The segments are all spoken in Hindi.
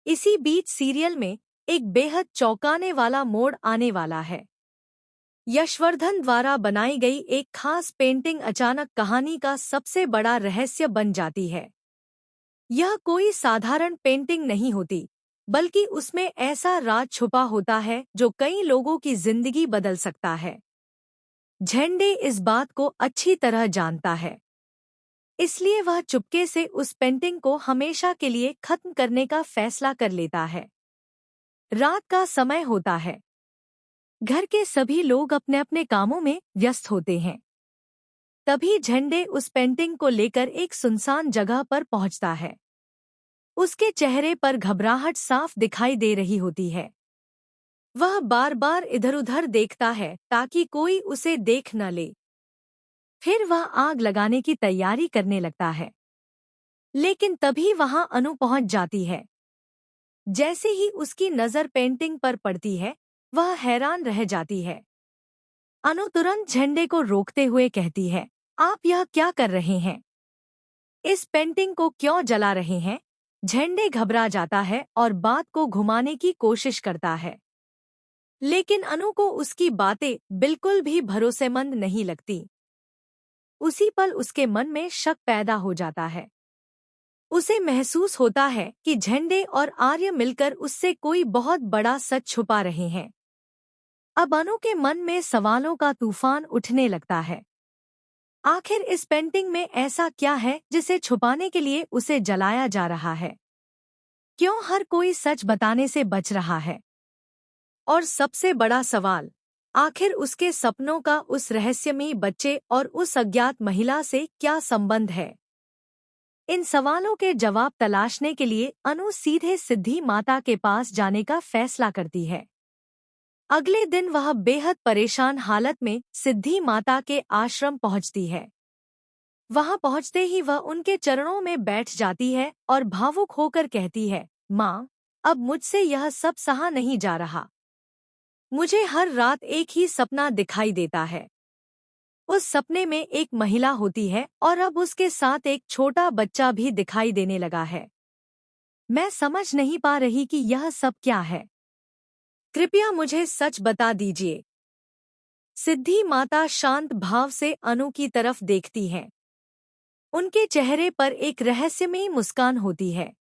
इसी बीच सीरियल में एक बेहद चौंकाने वाला मोड़ आने वाला है। यशवर्धन द्वारा बनाई गई एक खास पेंटिंग अचानक कहानी का सबसे बड़ा रहस्य बन जाती है। यह कोई साधारण पेंटिंग नहीं होती, बल्कि उसमें ऐसा राज छुपा होता है जो कई लोगों की जिंदगी बदल सकता है। झेंडे इस बात को अच्छी तरह जानता है, इसलिए वह चुपके से उस पेंटिंग को हमेशा के लिए खत्म करने का फैसला कर लेता है। रात का समय होता है। घर के सभी लोग अपने अपने कामों में व्यस्त होते हैं। तभी झेंडे उस पेंटिंग को लेकर एक सुनसान जगह पर पहुंचता है। उसके चेहरे पर घबराहट साफ दिखाई दे रही होती है। वह बार बार इधर उधर देखता है ताकि कोई उसे देख न ले। फिर वह आग लगाने की तैयारी करने लगता है, लेकिन तभी वहां अनु पहुंच जाती है। जैसे ही उसकी नजर पेंटिंग पर पड़ती है, वह हैरान रह जाती है। अनु तुरंत झंडे को रोकते हुए कहती है, आप यह क्या कर रहे हैं? इस पेंटिंग को क्यों जला रहे हैं? झंडे घबरा जाता है और बात को घुमाने की कोशिश करता है, लेकिन अनु को उसकी बातें बिल्कुल भी भरोसेमंद नहीं लगती। उसी पल उसके मन में शक पैदा हो जाता है। उसे महसूस होता है कि झंडे और आर्य मिलकर उससे कोई बहुत बड़ा सच छुपा रहे हैं। अब अनु के मन में सवालों का तूफान उठने लगता है। आखिर इस पेंटिंग में ऐसा क्या है जिसे छुपाने के लिए उसे जलाया जा रहा है? क्यों हर कोई सच बताने से बच रहा है? और सबसे बड़ा सवाल, आखिर उसके सपनों का उस रहस्यमयी बच्चे और उस अज्ञात महिला से क्या संबंध है? इन सवालों के जवाब तलाशने के लिए अनु सीधे सिद्धि माता के पास जाने का फैसला करती है। अगले दिन वह बेहद परेशान हालत में सिद्धि माता के आश्रम पहुंचती है। वहां पहुंचते ही वह उनके चरणों में बैठ जाती है और भावुक होकर कहती है, माँ, अब मुझसे यह सब सहा नहीं जा रहा। मुझे हर रात एक ही सपना दिखाई देता है। उस सपने में एक महिला होती है और अब उसके साथ एक छोटा बच्चा भी दिखाई देने लगा है। मैं समझ नहीं पा रही कि यह सब क्या है। कृपया मुझे सच बता दीजिए। सिद्धि माता शांत भाव से अनु की तरफ देखती हैं। उनके चेहरे पर एक रहस्यमयी मुस्कान होती है।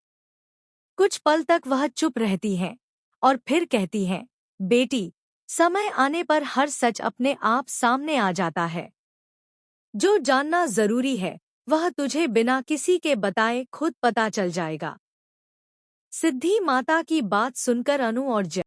कुछ पल तक वह चुप रहती हैं और फिर कहती हैं, बेटी, समय आने पर हर सच अपने आप सामने आ जाता है। जो जानना जरूरी है वह तुझे बिना किसी के बताए खुद पता चल जाएगा। सिद्धि माता की बात सुनकर अनु और